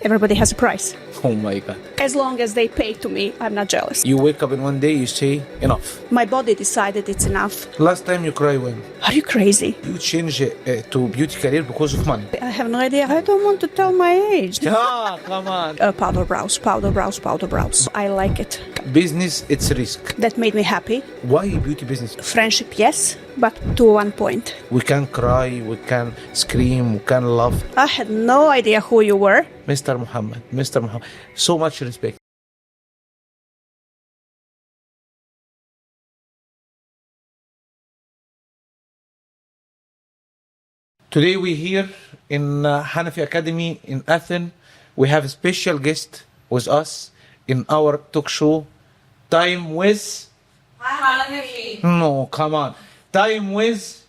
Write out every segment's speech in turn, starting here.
Everybody has a price. Oh my God. As long as they pay to me, I'm not jealous. You wake up in one day, you say, enough. My body decided it's enough. Last time you cry when? Are you crazy? You change to beauty career because of money. I have no idea. I don't want to tell my age. Ah, come on. Powder brows, powder brows, powder brows. I like it. Business, it's risk. That made me happy. Why beauty business? Friendship, yes, but to one point. We can cry, we can scream, we can laugh. I had no idea who you were. Mr. Mohamed, so much respect. Today we're here in Hanafy Academy in Athens. We have a special guest with us in our talk show, Time with... Hanafy. No, come on. Time with...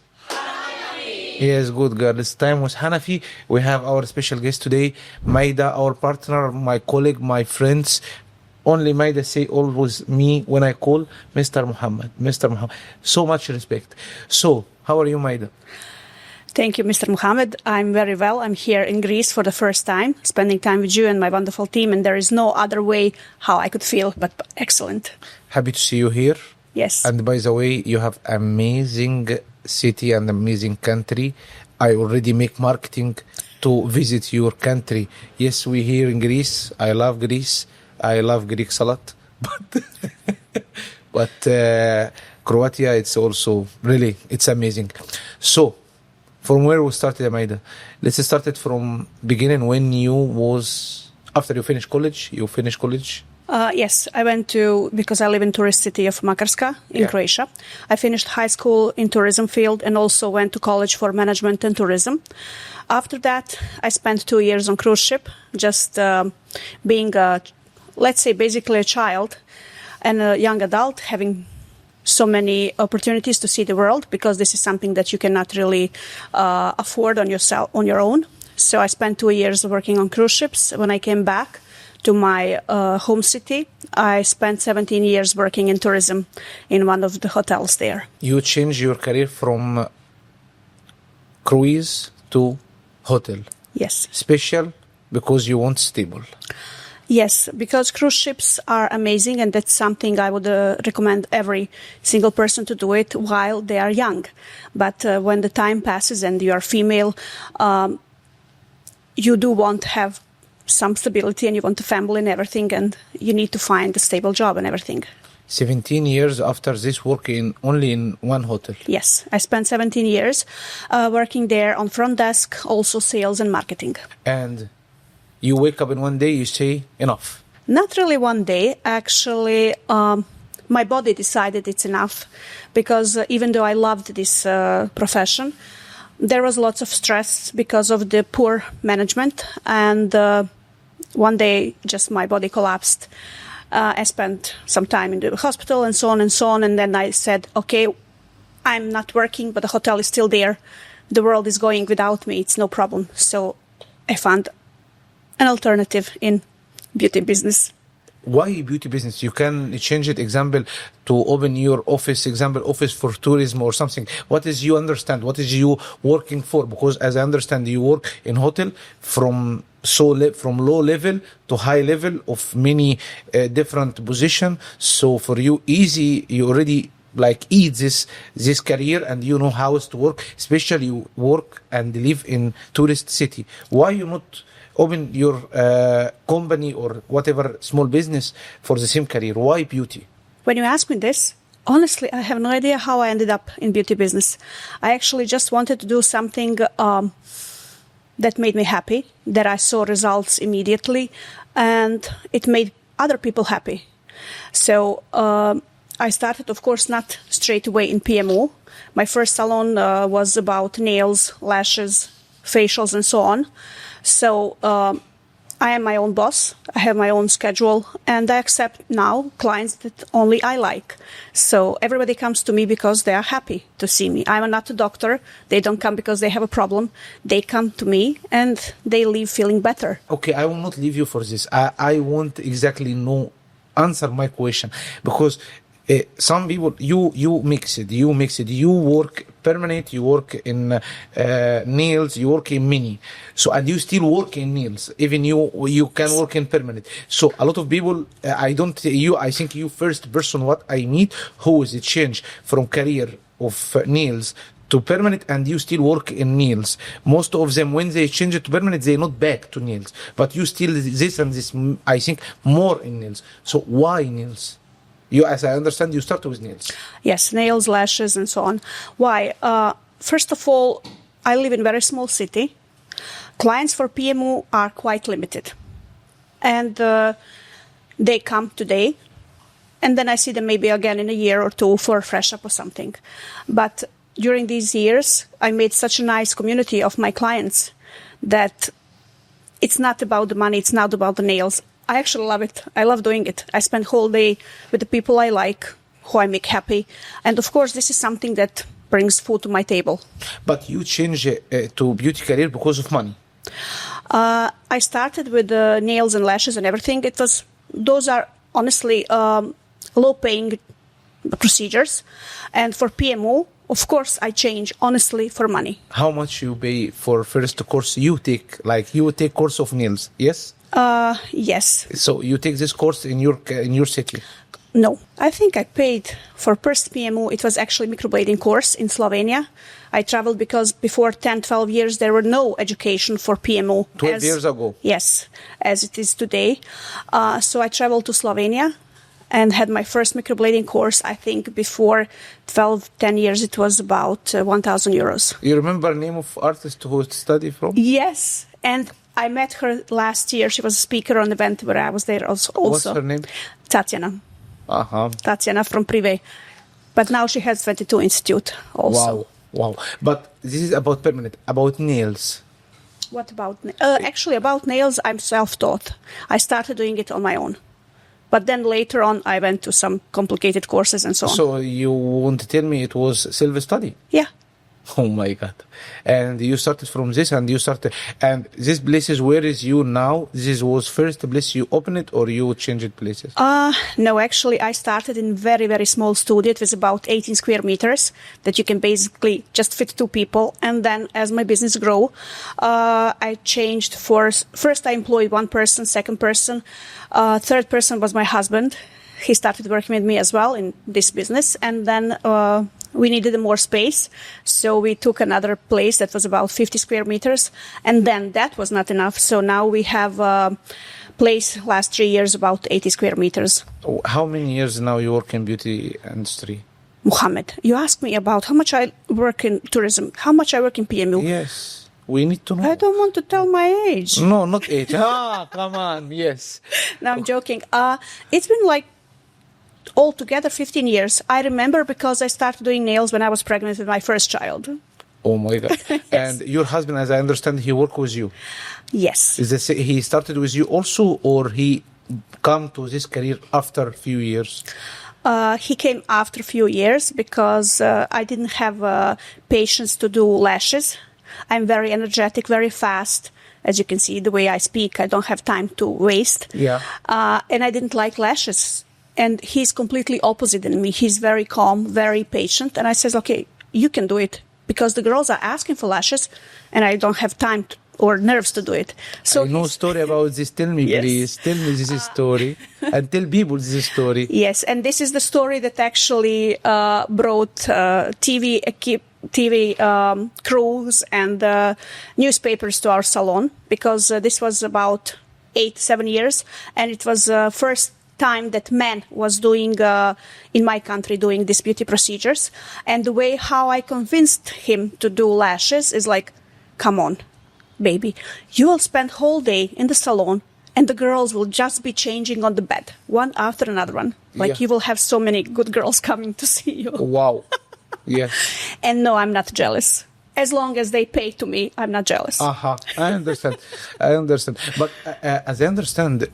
Yes, good girl. It's Time with Hanafy. We have our special guest today, Maida, our partner, my colleague, my friends. Only Maida say always me when I call Mr. Mohamed. So much respect. So, how are you, Maida? Thank you, Mr. Mohamed. I'm very well. I'm here in Greece for the first time, spending time with you and my wonderful team, and there is no other way how I could feel but excellent. Happy to see you here. Yes. And by the way, you have amazing city and amazing country. I already make marketing to visit your country. Yes, we here in Greece. I love Greece. I love Greek salad. But Croatia, it's also really, it's amazing. So, from where we started, Maida? Let's start it from beginning when you was, after you finished college, Yes, I went to, because I live in tourist city of Makarska in Croatia. I finished high school in tourism field and also went to college for management and tourism. After that, I spent 2 years on cruise ship, just being, let's say, basically a child and a young adult, having so many opportunities to see the world, because this is something that you cannot really afford on your own. So I spent 2 years working on cruise ships. When I came back to my home city, I spent 17 years working in tourism in one of the hotels there. You changed your career from cruise to hotel. Yes. Special because you want stable. Yes, because cruise ships are amazing, and that's something I would recommend every single person to do it while they are young. But when the time passes and you are female, you do want to have some stability and you want a family and everything, and you need to find a stable job and everything. 17 years after this working only in one hotel. Yes, I spent 17 years working there on front desk, also sales and marketing. And you wake up in one day, you say, enough. Not really one day. Actually, my body decided it's enough, because even though I loved this profession, there was lots of stress because of the poor management. And one day, just my body collapsed. I spent some time in the hospital and so on and so on. And then I said, okay, I'm not working, but the hotel is still there. The world is going without me. It's no problem. So I found an alternative in beauty business. Why beauty business? You can change it, example, to open your office, office for tourism or something. What is you understand? What is you working for? Because as I understand, you work in hotel from low level to high level of many different position. So for you, easy, you already eat this career and you know how it's to work, especially you work and live in tourist city. Why you not open your company or whatever small business for the same career? Why beauty? When you ask me this, honestly, I have no idea how I ended up in beauty business. I actually just wanted to do something that made me happy, that I saw results immediately, and it made other people happy. So I started, of course, not straight away in PMO. My first salon was about nails, lashes, facials, and so on. So I am my own boss. I have my own schedule, and I accept now clients that only I like. So everybody comes to me because they are happy to see me. I'm not a doctor. They don't come because they have a problem. They come to me and they leave feeling better. Okay, I will not leave you for this. I want exactly answer my question, because Some people, you mix it. You work permanent. You work in nails. You work in mini. So and you still work in nails. Even you can work in permanent. So a lot of people, I think you first person what I meet who is a change from career of nails to permanent, and you still work in nails. Most of them, when they change it to permanent, they not back to nails. But you still this and this. I think more in nails. So why nails? You, as I understand, you start with nails. Yes, nails, lashes, and so on. Why? First of all, I live in a very small city. Clients for PMO are quite limited. And they come today, and then I see them maybe again in a year or two for a fresh up or something. But during these years, I made such a nice community of my clients that it's not about the money, it's not about the nails. I actually love it. I love doing it. I spend whole day with the people I like, who I make happy. And of course, this is something that brings food to my table. But you change to beauty career because of money. I started with nails and lashes and everything. Those are honestly low-paying procedures. And for PMO, of course, I change honestly for money. How much you pay for first course you take? Like you take course of nails, yes? Yes. So you take this course in your city? No. I think I paid for first PMO. It was actually microblading course in Slovenia. I traveled because before 10, 12 years, there were no education for PMO. 12 years ago? Yes, as it is today. So I traveled to Slovenia and had my first microblading course. I think before 12, 10 years, it was about 1,000 euros. You remember the name of artist who study from? Yes. And I met her last year. She was a speaker on an event where I was there also. What's her name? Tatiana. Uh-huh. Tatiana from Privé. But now she has 22 Institute also. Wow. But this is about permanent, about nails. What about actually about nails, I'm self-taught. I started doing it on my own. But then later on, I went to some complicated courses and so on. So you want to tell me it was self-study? Yeah. Oh my God. And you started from this and and this place is where is you now? This was first place you opened it or you changed places? No, actually I started in very, very small studio. It was about 18 square meters that you can basically just fit two people. And then as my business grew, I changed first I employed one person, second person, third person was my husband. He started working with me as well in this business. And then we needed more space, so we took another place that was about 50 square meters, and then that was not enough. So now we have a place last 3 years about 80 square meters. How many years now you work in beauty industry? Mohamed, you asked me about how much I work in tourism, how much I work in PMU. Yes, we need to know. I don't want to tell my age. No, not age. Come on, yes. No, I'm joking. It's been like altogether 15 years. I remember because I started doing nails when I was pregnant with my first child. Oh my God. Yes. And your husband, as I understand, he worked with you? Yes. He started with you also, or he come to this career after a few years? He came after a few years because I didn't have patience to do lashes. I'm very energetic, very fast. As you can see, the way I speak, I don't have time to waste. Yeah. And I didn't like lashes. And he's completely opposite than me. He's very calm, very patient. And I says, okay, you can do it. Because the girls are asking for lashes, and I don't have time or nerves to do it. So I know story about this. Tell me, Yes. please. Tell me this story. And tell people this story. Yes, and this is the story that actually brought TV crews and newspapers to our salon. Because this was about 8-7 years. And it was first time that man was doing in my country doing these beauty procedures, and the way how I convinced him to do lashes is like, come on, baby, you will spend whole day in the salon and the girls will just be changing on the bed one after another one. Like you will have so many good girls coming to see you. Wow. Yes. And no, I'm not jealous. As long as they pay to me, I'm not jealous. I understand. But as I understand,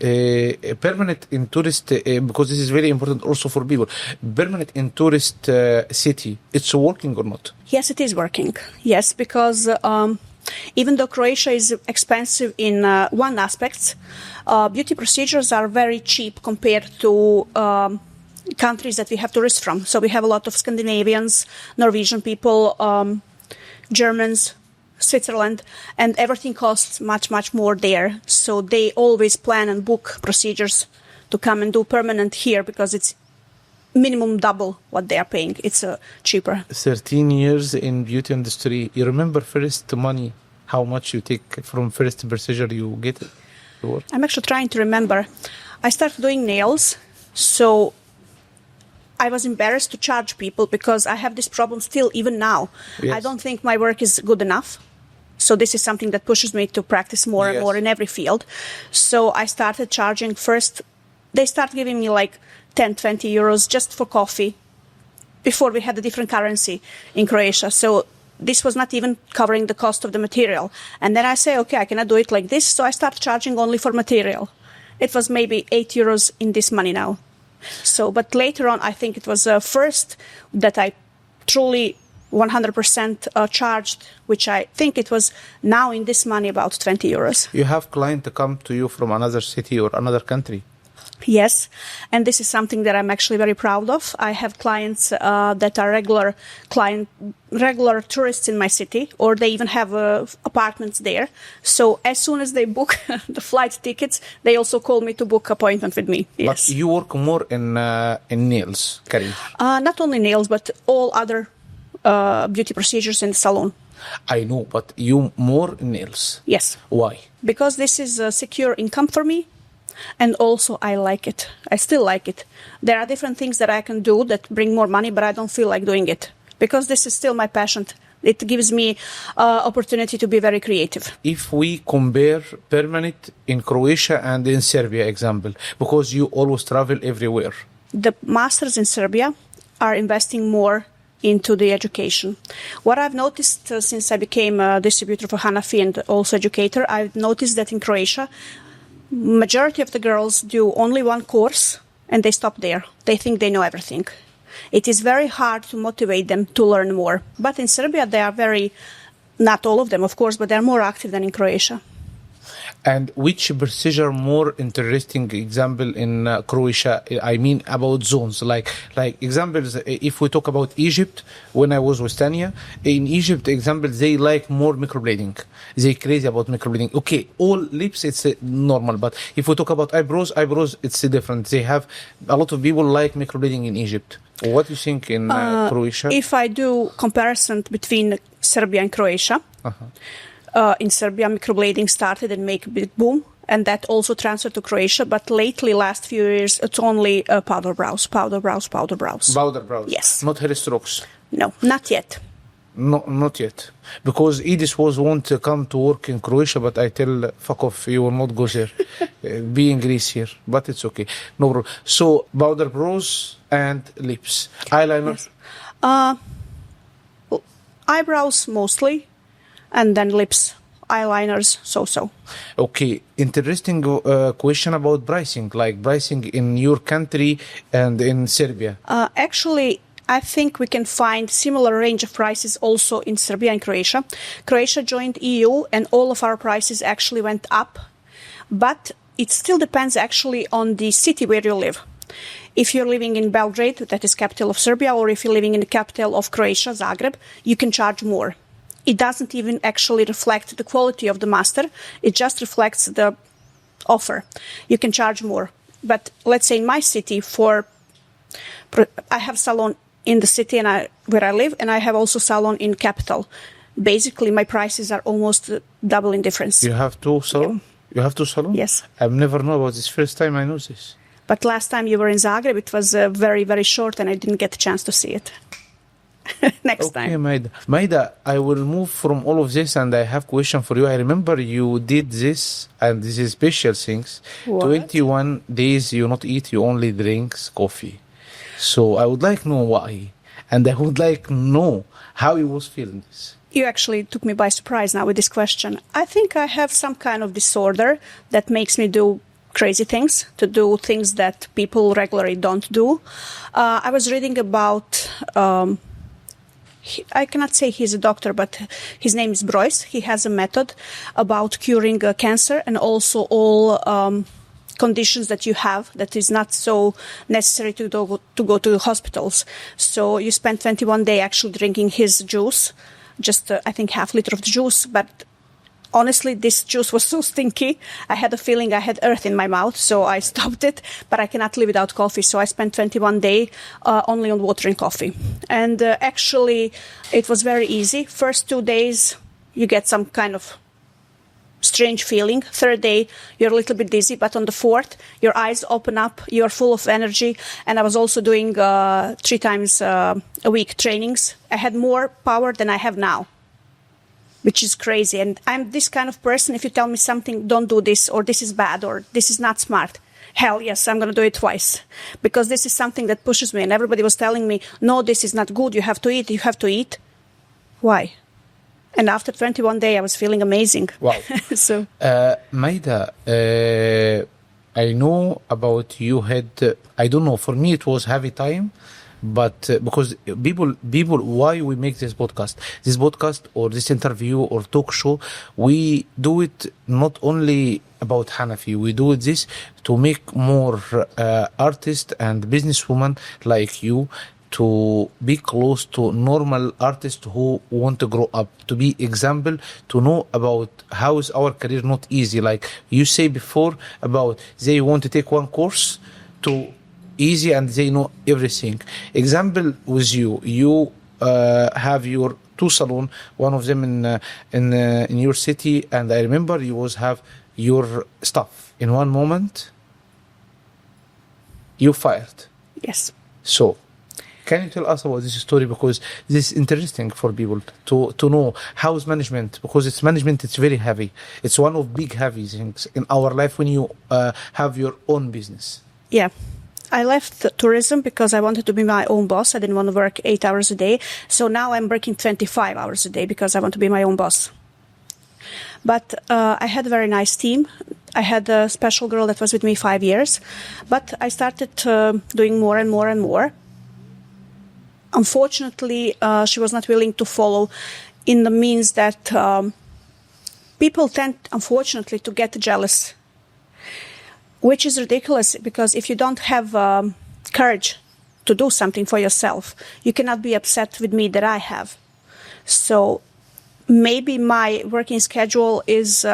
permanent in tourist, because this is very important also for people, permanent in tourist city, it's working or not? Yes, it is working. Yes, because even though Croatia is expensive in one aspect, beauty procedures are very cheap compared to countries that we have tourists from. So we have a lot of Scandinavians, Norwegian people, Germans, Switzerland, and everything costs much, much more there. So they always plan and book procedures to come and do permanent here because it's minimum double what they are paying. It's cheaper. 13 years in beauty industry. You remember first money, how much you take from first procedure you get it? I'm actually trying to remember. I started doing nails, so I was embarrassed to charge people because I have this problem still even now. Yes. I don't think my work is good enough. So this is something that pushes me to practice more and more in every field. So I started charging first. They start giving me like 10, 20 euros just for coffee before we had a different currency in Croatia. So this was not even covering the cost of the material. And then I say, okay, I cannot do it like this. So I start charging only for material. It was maybe 8 euros in this money now. So, but later on, I think it was first that I truly 100% charged, which I think it was now in this money about 20 euros. You have client to come to you from another city or another country? Yes, and this is something that I'm actually very proud of. I have clients that are regular tourists in my city, or they even have apartments there. So as soon as they book the flight tickets, they also call me to book appointment with me. Yes. But you work more in nails, Karim? Not only nails, but all other beauty procedures in the salon. I know, but you more nails. Yes. Why? Because this is a secure income for me. And also, I like it. I still like it. There are different things that I can do that bring more money, but I don't feel like doing it. Because this is still my passion. It gives me opportunity to be very creative. If we compare permanent in Croatia and in Serbia, example, because you always travel everywhere. The masters in Serbia are investing more into the education. What I've noticed since I became a distributor for Hanafy and also educator, I've noticed that in Croatia, majority of the girls do only one course and they stop there. They think they know everything. It is very hard to motivate them to learn more. But in Serbia, they are very, not all of them, of course, but they're more active than in Croatia. And which procedure more interesting example in Croatia? I mean about zones, like examples. If we talk about Egypt, when I was with Tanya, in Egypt, example, they like more microblading. They crazy about microblading. Okay, all lips it's normal, but if we talk about eyebrows, it's different. They have a lot of people like microblading in Egypt. What do you think in Croatia? If I do comparison between Serbia and Croatia. In Serbia, microblading started and make a big boom, and that also transferred to Croatia. But lately, last few years, it's only powder brows. Powder brows? Yes. Not hair strokes? No, not yet. No, not yet. Because Edis want to come to work in Croatia, but I tell, fuck off, you will not go there. Be in Greece here. But it's okay. No problem. So, powder brows and lips. Eyeliner? Yes. Eyebrows mostly. And then lips, eyeliners, so. Okay, interesting question about pricing, like pricing in your country and in Serbia. Actually, I think we can find similar range of prices also in Serbia and Croatia. Croatia joined EU and all of our prices actually went up. But it still depends actually on the city where you live. If you're living in Belgrade, that is capital of Serbia, or if you're living in the capital of Croatia, Zagreb, you can charge more. It doesn't even actually reflect the quality of the master. It just reflects the offer. You can charge more. But let's say in my city, I have salon in the city where I live, and I have also salon in capital. Basically, my prices are almost double in difference. You have two salon? Yeah. You have two salon? Yes. I've never known about this. First time I know this. But last time you were in Zagreb, it was very, very short, and I didn't get a chance to see it. Next time. Okay, Maida, I will move from all of this, and I have a question for you. I remember you did this, and this is special things. What? 21 days you not eat, you only drink coffee. So I would like to know why, and I would like to know how you was feeling this. You actually took me by surprise now with this question. I think I have some kind of disorder that makes me do crazy things, to do things that people regularly don't do. I was reading about... I cannot say he's a doctor, but his name is Broyce. He has a method about curing cancer and also all conditions that you have that is not so necessary to go to hospitals. So you spend 21 days actually drinking his juice, just I think half liter of the juice. But honestly, this juice was so stinky. I had a feeling I had earth in my mouth, so I stopped it. But I cannot live without coffee, so I spent 21 days only on water and coffee. And actually, it was very easy. First 2 days, you get some kind of strange feeling. Third day, you're a little bit dizzy, but on the fourth, your eyes open up, you're full of energy. And I was also doing 3 times a week trainings. I had more power than I have now, which is crazy. And I'm this kind of person, if you tell me something, don't do this, or this is bad, or this is not smart, hell yes, I'm going to do it twice. Because this is something that pushes me. And everybody was telling me, no, this is not good, you have to eat. Why? And after 21 days, I was feeling amazing. Wow. So, Maida, I know about you had, I don't know, for me it was heavy time, but because people, why we make this podcast or this interview or talk show, we do it not only about Hanafy, we do this to make more artists and businesswomen like you to be close to normal artists who want to grow up, to be example, to know about how is our career not easy. Like you say before about they want to take one course to easy and they know everything. Example with you have your 2 salon, one of them in your city, and I remember you was have your stuff. In one moment, you fired. yes. So, can you tell us about this story, because this is interesting for people to know how is management, because it's management, it's very heavy. It's one of big heavy things in our life when you have your own business. Yeah. I left tourism because I wanted to be my own boss. I didn't want to work 8 hours a day. So now I'm working 25 hours a day because I want to be my own boss. But I had a very nice team. I had a special girl that was with me 5 years. But I started doing more and more and more. Unfortunately, she was not willing to follow in the means that people tend, unfortunately, to get jealous, which is ridiculous, because if you don't have courage to do something for yourself, you cannot be upset with me that I have. So maybe my working schedule is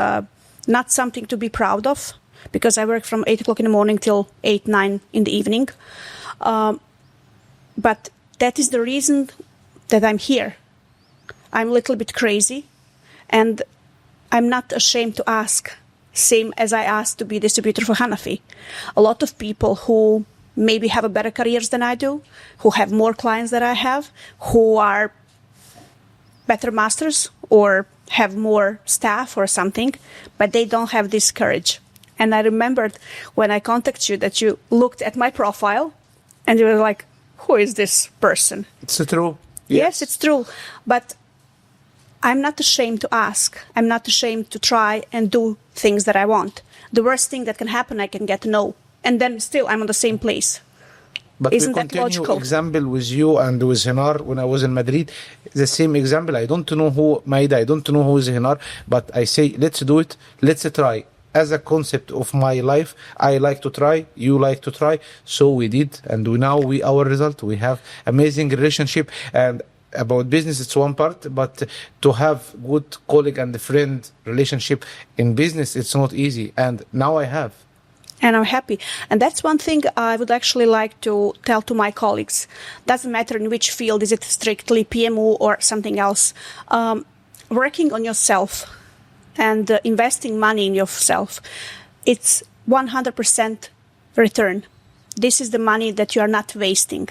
not something to be proud of, because I work from 8 o'clock in the morning till 8, 9 in the evening. But that is the reason that I'm here. I'm a little bit crazy, and I'm not ashamed to ask, same as I asked to be distributor for Hanafy. A lot of people who maybe have a better careers than I do, who have more clients than I have, who are better masters or have more staff or something, but they don't have this courage. And I remembered when I contacted you that you looked at my profile and you were like, who is this person? It's true. Yes, it's true. But I'm not ashamed to ask. I'm not ashamed to try and do things that I want. The worst thing that can happen, I can get no. And then still I'm on the same place. But Isn't we that continue logical? example with you and with Hinar when I was in Madrid. The same example. I don't know who Maida, I don't know who is Hinar, but I say, let's do it. Let's try. As a concept of my life, I like to try, you like to try. So we did. And our result, we have amazing relationship. And about business, it's one part, but to have good colleague and friend relationship in business, it's not easy. And now I have. And I'm happy. And that's one thing I would actually like to tell to my colleagues. Doesn't matter in which field, is it strictly PMO or something else. Working on yourself and investing money in yourself, it's 100% return. This is the money that you are not wasting.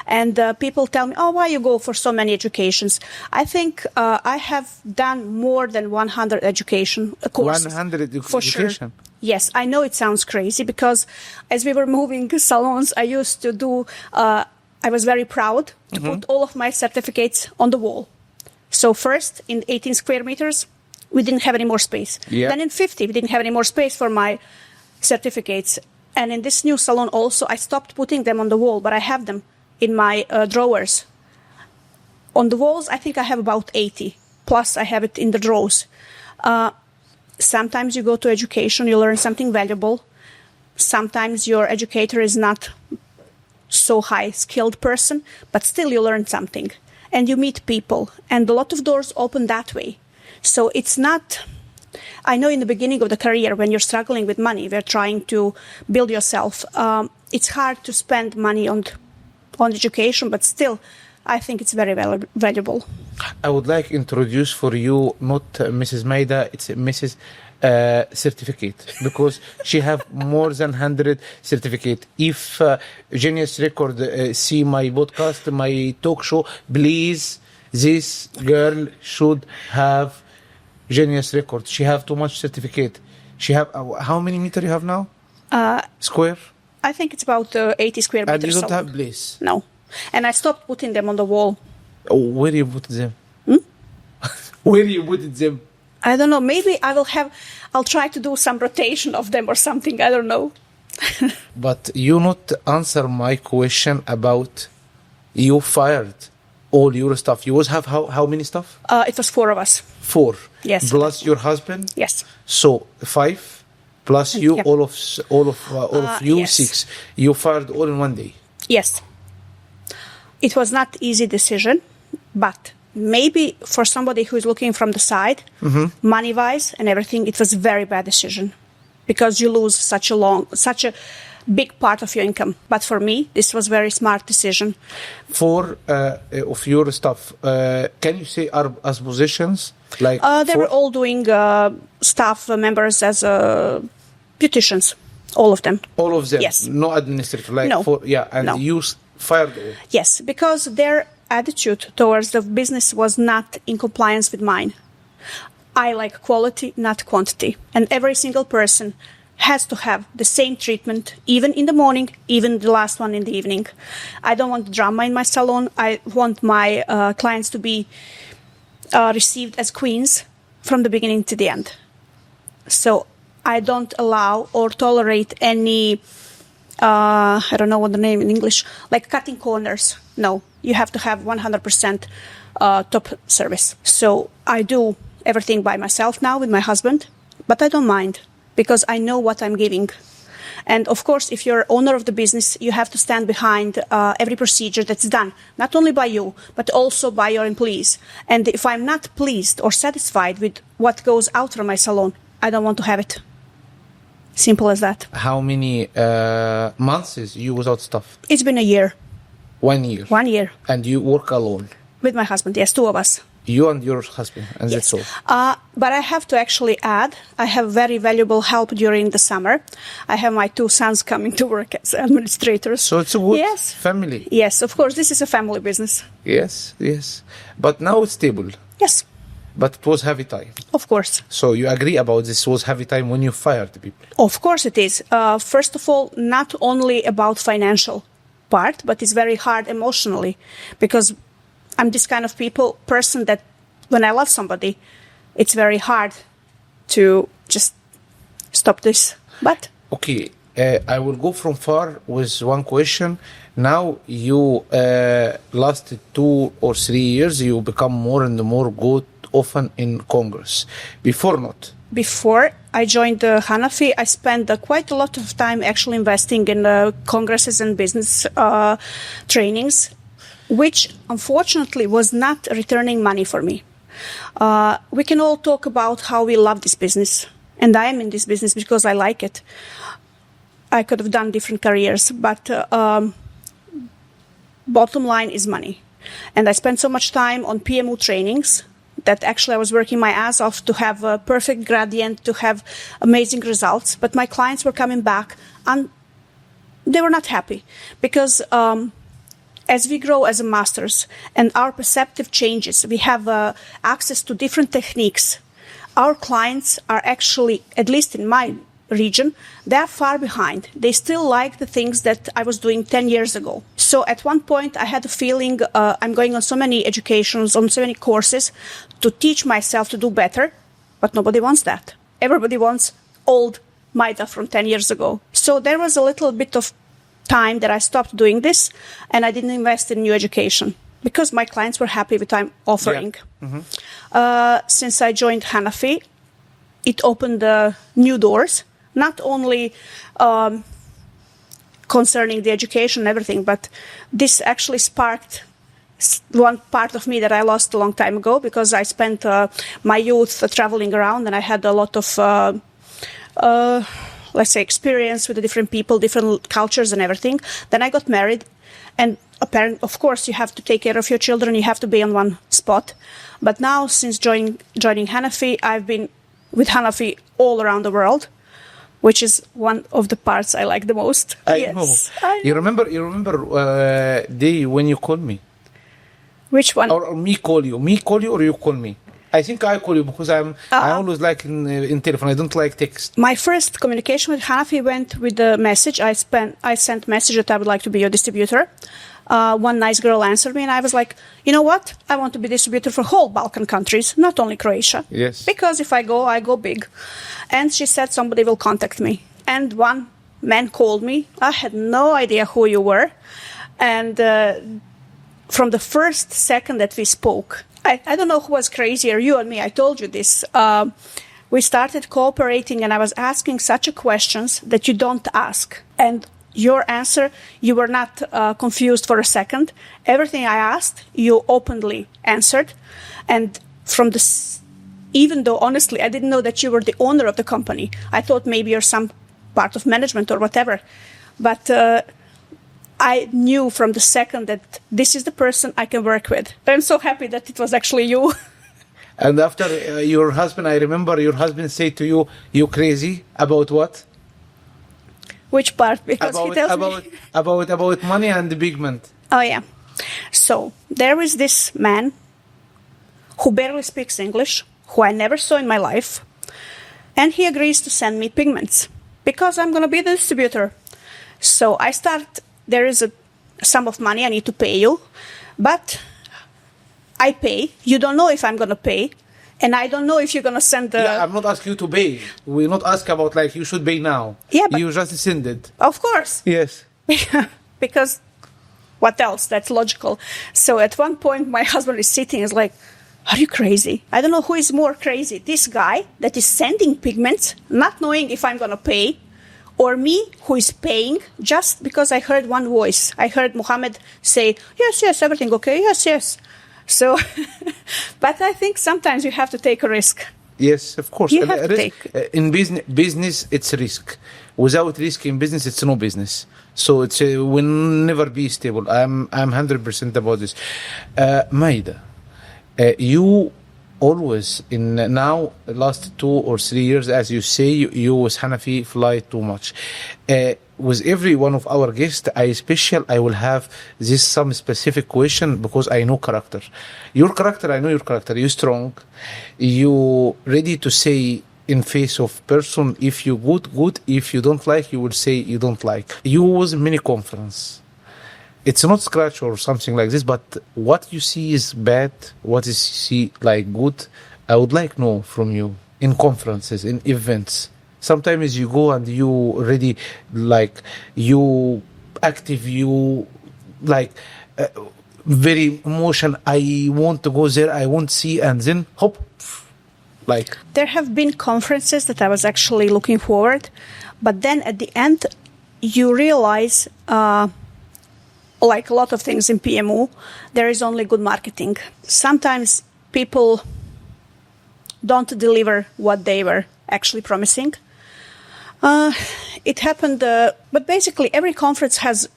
And people tell me, oh, why you go for so many educations? I think I have done more than 100 education courses. 100 for education? Sure. Yes, I know it sounds crazy because as we were moving salons, I used to do, I was very proud to put all of my certificates on the wall. So first, in 18 square meters, we didn't have any more space. Yeah. Then in 50, we didn't have any more space for my certificates. And in this new salon also, I stopped putting them on the wall, but I have them in my drawers. On the walls, I think I have about 80. Plus, I have it in the drawers. Sometimes you go to education, you learn something valuable. Sometimes your educator is not so high skilled person, but still you learn something and you meet people, and a lot of doors open that way. So it's not, I know in the beginning of the career when you're struggling with money, we're trying to build yourself. It's hard to spend money on education, but still I think it's very valuable. I would like to introduce for you not Mrs. Maida, it's Mrs. Certificate, because she have more than 100 certificate. If Genius Record see my podcast, my talk show, please, this girl should have Genius Record. She have too much certificate. She have how many meter you have now? Square? I think it's about 80 square meters. And you don't have place? No. And I stopped putting them on the wall. Oh, where do you put them? Where do you put them? I don't know. Maybe I'll try to do some rotation of them or something. I don't know. But you not answer my question about you fired all your stuff. You was have how many stuff? It was 4 of us. 4. Yes. Plus your husband? Yes. So 5 plus you, Yep. all of you, yes. 6. You fired all in one day. Yes. It was not easy decision, but maybe for somebody who is looking from the side, money-wise and everything, it was a very bad decision because you lose such a big part of your income. But for me, this was very smart decision. 4 of your stuff, can you say are as positions? Like They were all doing staff members as beauticians, all of them. all of them? Yes. No administrative? Like No. And No. you fired all? Yes, because their attitude towards the business was not in compliance with mine. I like quality, not quantity. And every single person has to have the same treatment, even in the morning, even the last one in the evening. I don't want drama in my salon. I want my clients to be received as queens from the beginning to the end. So I don't allow or tolerate any I don't know what the name in English, like cutting corners. No, you have to have 100% top service. So I do everything by myself now with my husband, but I don't mind because I know what I'm giving. And of course, if you're owner of the business, you have to stand behind every procedure that's done, not only by you, but also by your employees. And if I'm not pleased or satisfied with what goes out from my salon, I don't want to have it. Simple as that. How many months is you without stuff? It's been a year. 1 year. 1 year. And you work alone? With my husband, yes, 2 of us. You and your husband, and Yes. that's all. But I have to actually add, I have very valuable help during the summer. I have my 2 sons coming to work as administrators. So it's a good Yes. family. Yes, of course, this is a family business. Yes, yes. But now it's stable. Yes, But it was heavy time. of course. So you agree about this was heavy time when you fired the people? Of course it is. First of all, not only about financial part, but it's very hard emotionally because I'm this kind of person that when I love somebody, it's very hard to just stop this. But Okay, I will go from far with one question. Now you last 2 or 3 years, you become more and more good often in Congress. Before not. before I joined the Hanafy, I spent quite a lot of time actually investing in congresses and business trainings, which unfortunately was not returning money for me. We can all talk about how we love this business, and I am in this business because I like it. I could have done different careers, but bottom line is money. And I spent so much time on PMO trainings that actually I was working my ass off to have a perfect gradient, to have amazing results. But my clients were coming back and they were not happy because as we grow as a masters and our perceptive changes, we have access to different techniques. Our clients are actually, at least in my region, they're far behind. They still like the things that I was doing 10 years ago. So at one point I had a feeling I'm going on so many educations, on so many courses to teach myself to do better, but nobody wants that. Everybody wants old Maida from 10 years ago. So there was a little bit of time that I stopped doing this and I didn't invest in new education because my clients were happy with what I'm offering. Yeah. Mm-hmm. Since I joined Hanafy, it opened new doors, not only concerning the education and everything, but this actually sparked one part of me that I lost a long time ago, because I spent my youth traveling around, and I had a lot of, let's say, experience with the different people, different cultures and everything. Then I got married, and of course, you have to take care of your children. You have to be on one spot. But now, since joining Hanafy, I've been with Hanafy all around the world, which is one of the parts I like the most. I know. You remember day when you called me? Which one? Or me call you, or you call me? I think I call you because I always like in telephone. I don't like text. My first communication with Hanafy went with the message. I sent message that I would like to be your distributor. One nice girl answered me, and I was like, you know what? I want to be distributor for whole Balkan countries, not only Croatia. Yes. Because if I go big. And she said somebody will contact me. And one man called me. I had no idea who you were. And from the first second that we spoke, I don't know who was crazier, you or me. I told you this. We started cooperating, and I was asking such questions that you don't ask. And your answer, you were not confused for a second. Everything I asked, you openly answered. And even though, honestly, I didn't know that you were the owner of the company. I thought maybe you're some part of management or whatever. But I knew from the second that this is the person I can work with. I'm so happy that it was actually you. And after your husband, I remember your husband said to you, you crazy? About what? Which part? Because he tells me about money and the pigment. Oh, yeah. So there is this man who barely speaks English, who I never saw in my life, and he agrees to send me pigments because I'm going to be the distributor. So there is a sum of money I need to pay you, but I pay. You don't know if I'm going to pay, and I don't know if you're going to send the... Yeah, I'm not asking you to pay. We're not asking about, like, you should pay now. Yeah, but... You just send it. Of course. Yes. Because what else? That's logical. So at one point, my husband is sitting, is like, are you crazy? I don't know who is more crazy. This guy that is sending pigments, not knowing if I'm going to pay, or me who is paying just because I heard one voice. I heard Mohamed say, yes, everything okay, yes. So, but I think sometimes you have to take a risk. Yes, of course. You have to take. In business, it's a risk. Without risk in business, it's no business. So it will never be stable. I'm 100% about this. Maida, you always now last 2 or 3 years, as you say, you with Hanafy fly too much. With every one of our guests, I will have some specific question because I know character. Your character, I know your character. You strong. You ready to say in face of person. If you good. If you don't like, you will say you don't like. You was in many conference. It's not scratch or something like this, but what you see is bad, what you see like good, I would like know from you in conferences, in events. Sometimes you go and you already like, you active, you like very emotion. I want to go there, I want to see, and then hop, like. There have been conferences that I was actually looking forward, but then at the end, you realize, like a lot of things in PMO, there is only good marketing. Sometimes people don't deliver what they were actually promising. It happened, but basically every conference has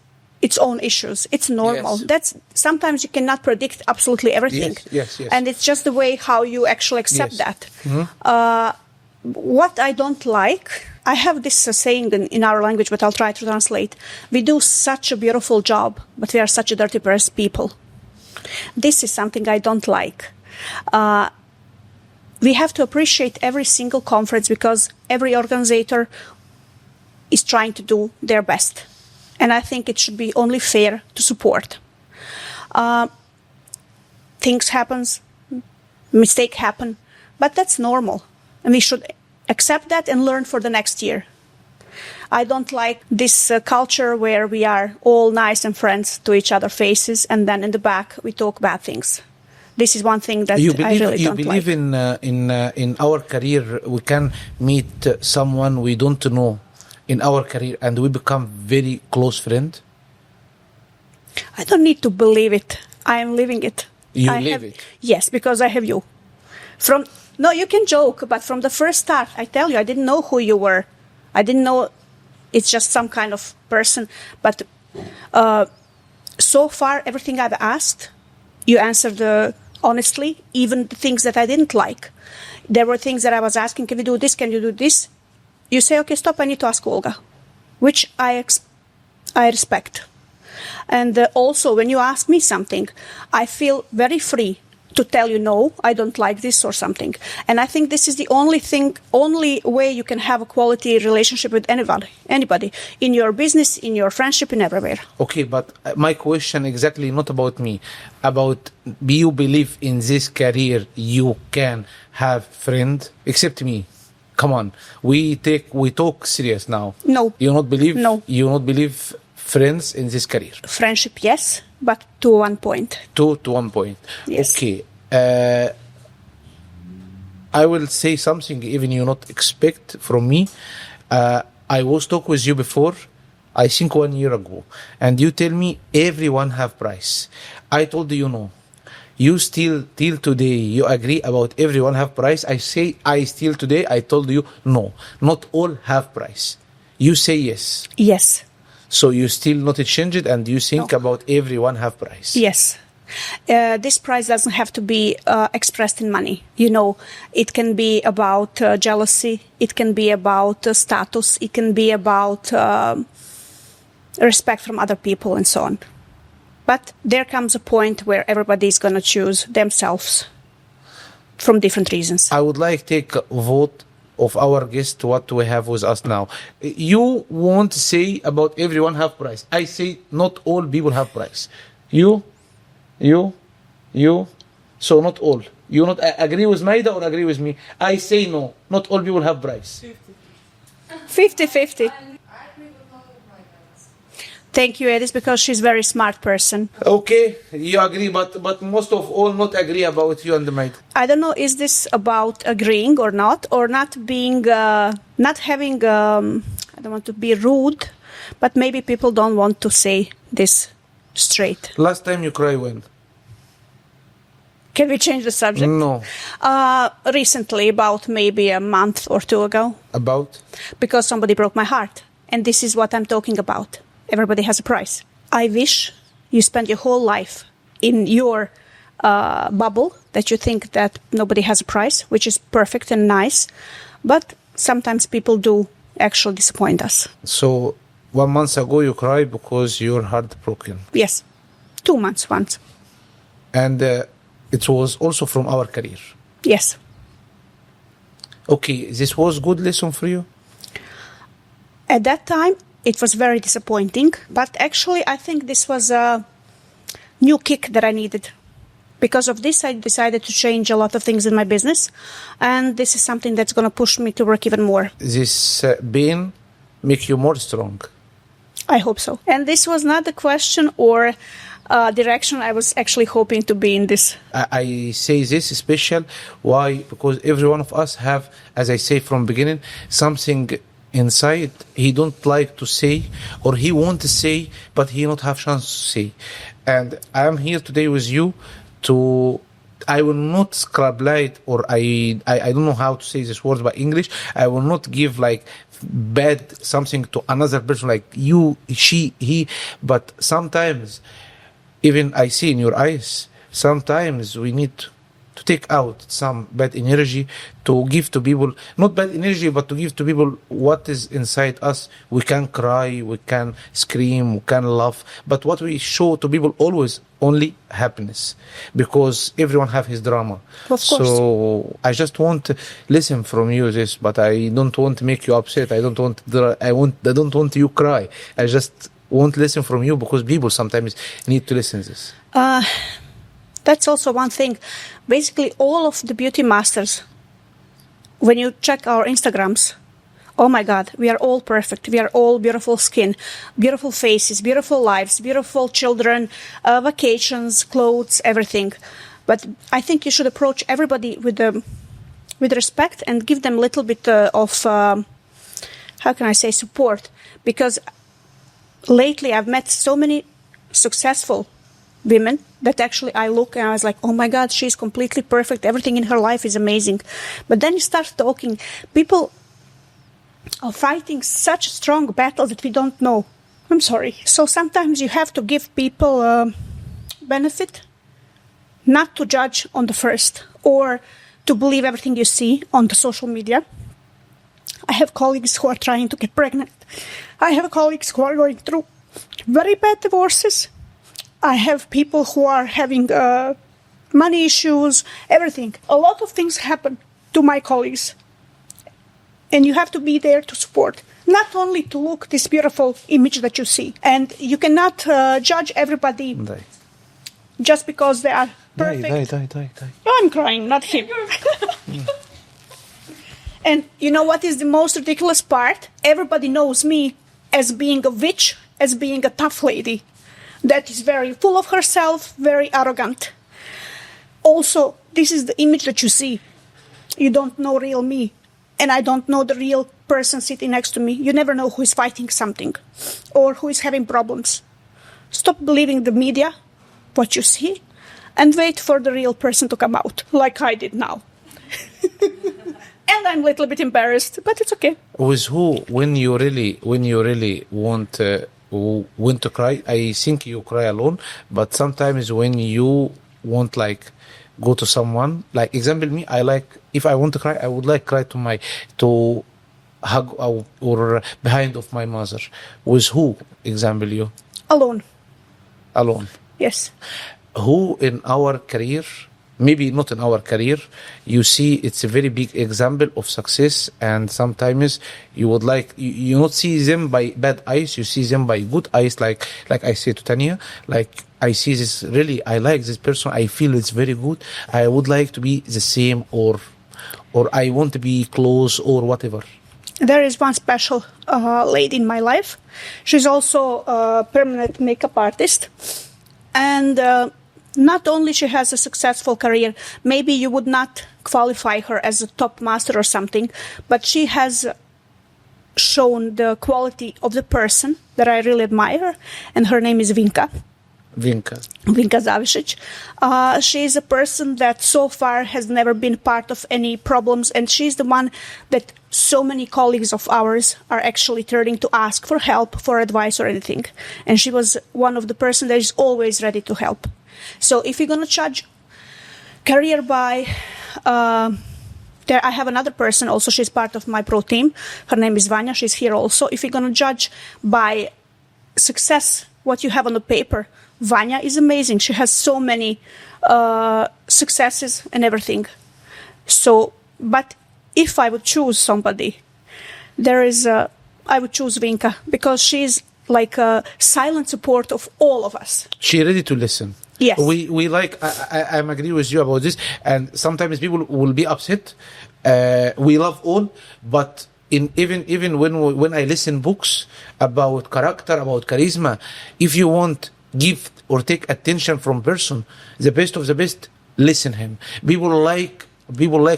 its own issues. It's normal. Yes. Sometimes you cannot predict absolutely everything. Yes. And it's just the way how you actually accept that. Mm-hmm. What I don't like, I have this saying in our language, but I'll try to translate. We do such a beautiful job, but we are such a dirty people. This is something I don't like. We have to appreciate every single conference because every organizer is trying to do their best. And I think it should be only fair to support. Things happen, mistakes happen, but that's normal. And we should accept that and learn for the next year. I don't like this culture where we are all nice and friends to each other's faces and then in the back we talk bad things. This is one thing that I really don't like. In our career, we can meet someone we don't know in our career and we become very close friend? I don't need to believe it. I am living it. You live it? Yes, because I have you. No, you can joke, but from the first start, I tell you, I didn't know who you were. I didn't know it's just some kind of person. But so far, everything I've asked, you answered honestly, even the things that I didn't like. There were things that I was asking, can you do this, can you do this? You say, okay, stop, I need to ask Olga, which I respect. And also, when you ask me something, I feel very free to tell you, no, I don't like this or something. And I think this is the only way you can have a quality relationship with anybody, in your business, in your friendship, and everywhere. Okay, but my question exactly not about me, about do you believe in this career you can have friend except me? Come on, we talk serious now. No. You not believe? No. You not believe friends in this career? Friendship, yes, but to one point. To one point. Yes. Okay. I will say something even you not expect from me. I was talk with you before, I think 1 year ago, and you tell me everyone have price. I told you no. You still till today you agree about everyone have price. I say I still today I told you no. Not all have price. You say yes. Yes. So you still not change it and you think about everyone have price. Yes. This price doesn't have to be expressed in money. You know, it can be about jealousy. It can be about status. It can be about respect from other people and so on. But there comes a point where everybody is going to choose themselves from different reasons. I would like to take a vote of our guest what we have with us now. You want to say about everyone have price. I say not all people have price. You. So not all. You not agree with Maida or agree with me? I say no. Not all people have price. 50-50. Thank you, Edis, because she's a very smart person. Okay, you agree, but most of all not agree about you and the Maida. I don't know, is this about agreeing or not being, not having, I don't want to be rude, but maybe people don't want to say this straight. Last time you cry when? Can we change the subject? No. Recently, about maybe a month or two ago. About? Because somebody broke my heart. And this is what I'm talking about. Everybody has a price. I wish you spend your whole life in your bubble that you think that nobody has a price, which is perfect and nice. But sometimes people do actually disappoint us. So 1 month ago you cried because your heart broken? Yes. 2 months once. And it was also from our career? Yes. Okay, this was good lesson for you? At that time, it was very disappointing, but actually I think this was a new kick that I needed. Because of this, I decided to change a lot of things in my business, and this is something that's going to push me to work even more. This pain make you more strong? I hope so. And this was not the question or direction I was actually hoping to be in this. I say this special. Why? Because every one of us have, as I say from beginning, something inside he don't like to say, or he want to say, but he not have chance to say. And I am here today with you to, I will not scrub light, or I don't know how to say this word by English. I will not give like bad something to another person, like you, she, he. But sometimes, even I see in your eyes, sometimes we need to take out some bad energy to give to people, not bad energy, but to give to people what is inside us. We can cry, we can scream, we can laugh, but what we show to people always only happiness, because everyone have his drama. Of course. So I just want to listen from you this, but I don't want to make you upset. I don't want you cry. I just want to listen from you, because people sometimes need to listen to this. That's also one thing. Basically, all of the beauty masters, when you check our Instagrams, oh my God, we are all perfect. We are all beautiful skin, beautiful faces, beautiful lives, beautiful children, vacations, clothes, everything. But I think you should approach everybody with respect and give them a little bit of, how can I say, support. Because lately I've met so many successful women that actually I look and I was like, oh my God, she's completely perfect. Everything in her life is amazing. But then you start talking. People are fighting such a strong battle that we don't know. I'm sorry. So sometimes you have to give people benefit, not to judge on the first or to believe everything you see on the social media. I have colleagues who are trying to get pregnant. I have colleagues who are going through very bad divorces. I have people who are having money issues, everything. A lot of things happen to my colleagues. And you have to be there to support. Not only to look this beautiful image that you see. And you cannot judge everybody just because they are perfect. I'm crying, not him. And you know what is the most ridiculous part? Everybody knows me as being a witch, as being a tough lady. That is very full of herself, very arrogant. Also, this is the image that you see. You don't know real me. And I don't know the real person sitting next to me. You never know who is fighting something or who is having problems. Stop believing the media, what you see, and wait for the real person to come out, like I did now. And I'm a little bit embarrassed, but it's okay. With who, when you really want to cry, I think you cry alone, but sometimes when you want like go to someone, like example me, I like, if I want to cry, I would like cry to hug or behind of my mother. With who, example you? Alone. Yes. Who in our career, maybe not in our career, you see it's a very big example of success, and sometimes you would like, you not see them by bad eyes, you see them by good eyes, like I say to Tanya, like I see this, really, I like this person, I feel it's very good, I would like to be the same, or I want to be close, or whatever. There is one special lady in my life. She's also a permanent makeup artist. And not only she has a successful career, maybe you would not qualify her as a top master or something, but she has shown the quality of the person that I really admire, and her name is Vinka Zavišić. She is a person that so far has never been part of any problems, and she's the one that so many colleagues of ours are actually turning to ask for help, for advice or anything. And she was one of the person that is always ready to help. So if you're going to judge career by... there, I have another person also, she's part of my pro team. Her name is Vanya, she's here also. If you're going to judge by success, what you have on the paper, Vanya is amazing. She has so many successes and everything. So, but if I would choose somebody, I would choose Vinka, because she's like a silent support of all of us. She's ready to listen. Yes. We like, I agree with you about this, and sometimes people will be upset. We love all, but even when I listen books about character, about charisma, if you want give or take attention from person, the best of the best, listen him. People like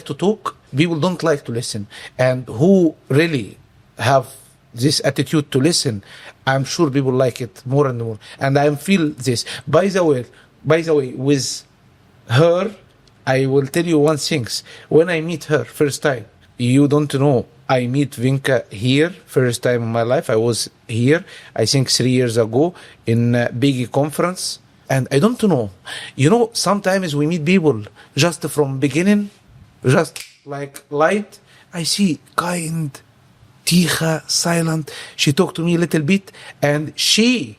to talk, people don't like to listen. And who really have this attitude to listen, I'm sure people like it more and more. And I feel this. By the way, with her, I will tell you one thing. When I meet her first time, you don't know, I meet Vinka here, first time in my life. I was here, I think 3 years ago, in a big conference. And I don't know. You know, sometimes we meet people just from beginning, just like light. I see kind, ticha, silent. She talked to me a little bit, and she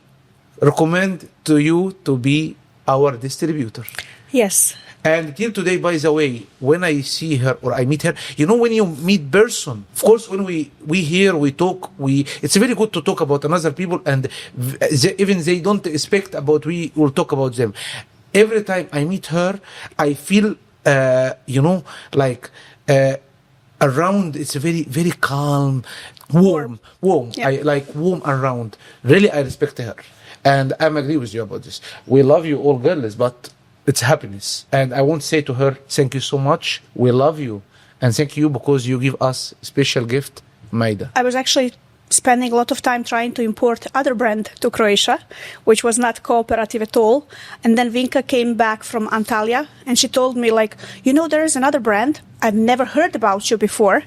recommend to you to be our distributor. Yes. And till today, by the way, when I see her or I meet her, you know, when you meet person, of course, when we hear, we talk, it's very good to talk about another people, and even they don't expect about, we will talk about them. Every time I meet her, I feel, like around, it's very, very calm, warm. Yeah. I like warm around. Really, I respect her. And I agree with you about this. We love you all girls, but it's happiness. And I want to say to her, thank you so much. We love you. And thank you because you give us special gift, Maida. I was actually spending a lot of time trying to import other brand to Croatia, which was not cooperative at all. And then Vinka came back from Antalya and she told me like, there is another brand. I've never heard about you before.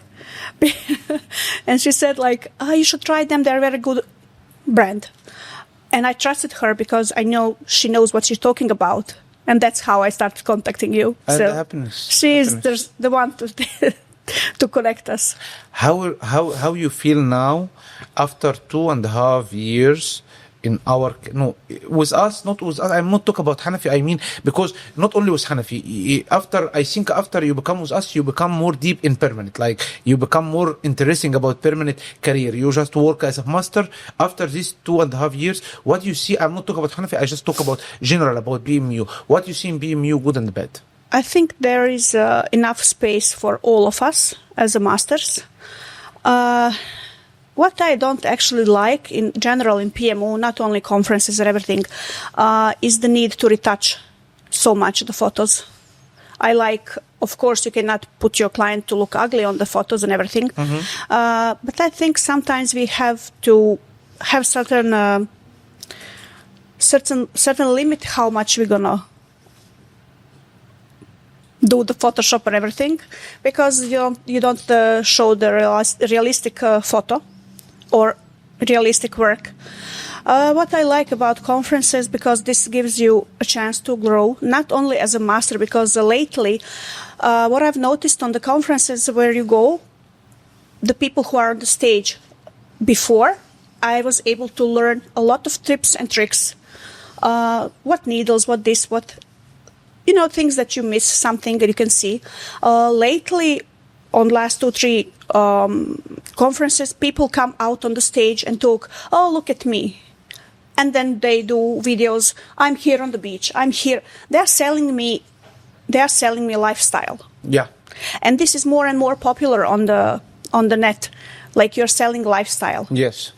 And she said like, you should try them. They're a very good brand. And I trusted her because I know she knows what she's talking about. And that's how I started contacting you. And so happiness. She is the one to connect us. How you feel now after 2.5 years with us, not with us. I'm not talking about Hanafy. I mean, because not only with Hanafy, after you become with us, you become more deep in permanent. Like you become more interesting about permanent career. You just work as a master. After these 2.5 years, what you see, I'm not talking about Hanafy. I just talk about general, about BMU. What you see in BMU, good and bad. I think there is enough space for all of us as a masters. What I don't actually like in general in PMO, not only conferences and everything, is the need to retouch so much the photos. I like, of course, you cannot put your client to look ugly on the photos and everything. But I think sometimes we have to have certain limit how much we're gonna do the Photoshop and everything, because you don't show the realistic photo or realistic work. What I like about conferences, because this gives you a chance to grow, not only as a master, because lately, what I've noticed on the conferences where you go, the people who are on the stage before, I was able to learn a lot of tips and tricks. What needles, what this, what... things that you miss, something that you can see. Lately, on last 2-3 conferences, people come out on the stage and talk, oh, look at me. And then they do videos, I'm here on the beach, I'm here. They're selling me lifestyle. Yeah. And this is more and more popular on the net. Like you're selling lifestyle. Yes.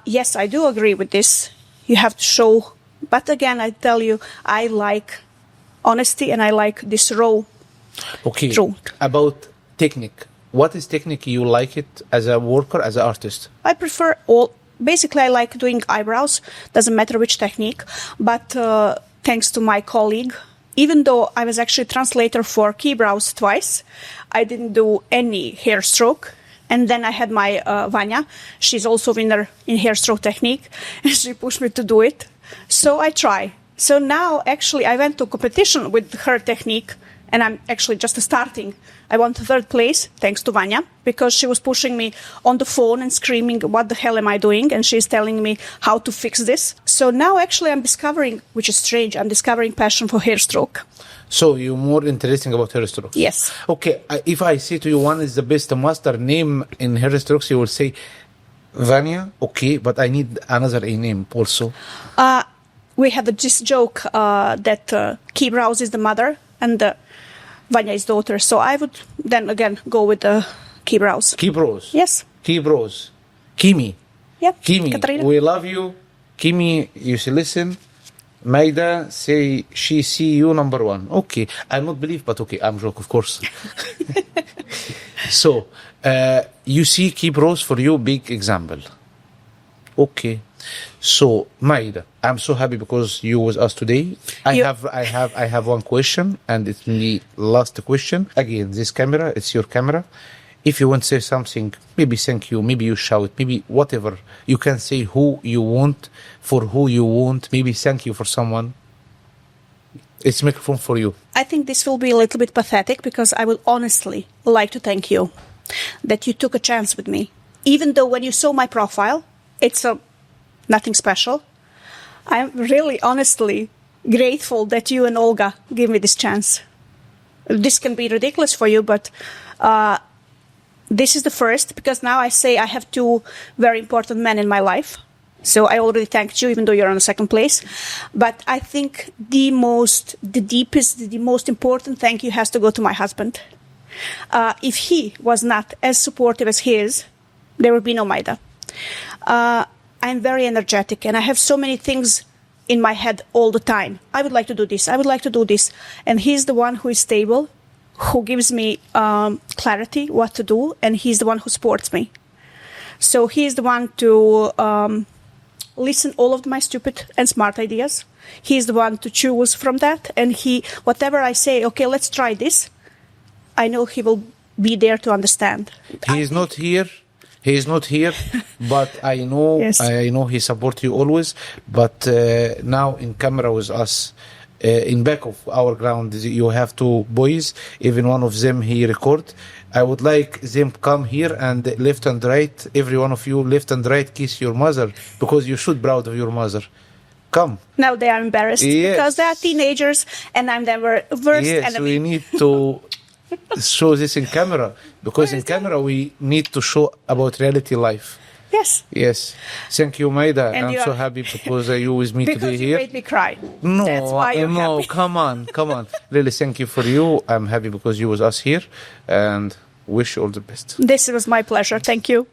Yes, I do agree with this. You have to show. But again, I tell you, I like honesty and I like this raw truth. About technique. What is technique you like it as a worker, as an artist? I prefer all. Basically, I like doing eyebrows. Doesn't matter which technique. But thanks to my colleague, even though I was actually translator for Keybrows twice, I didn't do any hair stroke. And then I had my Vanya. She's also winner in hair stroke technique. And she pushed me to do it. So I try. So now, actually, I went to competition with her technique. And I'm actually just starting. I won third place, thanks to Vanya, because she was pushing me on the phone and screaming, what the hell am I doing? And she's telling me how to fix this. So now, actually, I'm discovering, which is strange, I'm discovering passion for hair stroke. So you're more interesting about hair strokes? Yes. Okay, if I say to you one is the best master name in hair strokes, you will say Vanya, okay, but I need another name also. We had this joke that Keybrows is the mother and Vanya is daughter. So I would then again go with Keybrows. Keybrows? Yes. Keybrows. Kimi. Yeah. Kimi, Katarina. we love you. Kimi, you see, listen. Maida say she see you number one. Okay, I not believe, but okay, I'm joke, of course. So, you see Keybrows for you, big example. Okay. So, Maida, I'm so happy because you with us today. I have one question, and it's the last question. Again, this camera, it's your camera. If you want to say something, maybe thank you, maybe you shout, maybe whatever. You can say who you want, for who you want, maybe thank you for someone. It's microphone for you. I think this will be a little bit pathetic because I would honestly like to thank you that you took a chance with me. Even though when you saw my profile, it's nothing special. I'm really honestly grateful that you and Olga gave me this chance. This can be ridiculous for you, but this is the first, because now I say I have two very important men in my life. So I already thanked you, even though you're on the second place. But I think the most important thank you has to go to my husband. If he was not as supportive as he is, there would be no Maida. I'm very energetic and I have so many things in my head all the time. I would like to do this. I would like to do this. And he's the one who is stable, who gives me clarity what to do, and he's the one who supports me. So he's the one to listen all of my stupid and smart ideas. He's the one to choose from that, and whatever I say, okay, let's try this, I know he will be there to understand. He is not here. He is not here, but I know, Yes. I know he supports you always. But now in camera with us, in back of our ground, you have two boys. Even one of them he record. I would like them come here and left and right, every one of you left and right kiss your mother, because you should proud of your mother. Come. Now they are embarrassed Yes. because they are teenagers, and I'm their worst Yes, enemy. we need to show this in camera, because in camera we need to show about reality life. Yes, Yes. Thank you, Maida. And I'm you so are- happy because you with me because today you here. made me cry. No, That's why you're no, happy. come on. Really, thank you for you. I'm happy because you was us here, and wish you all the best. This was my pleasure. Thank you.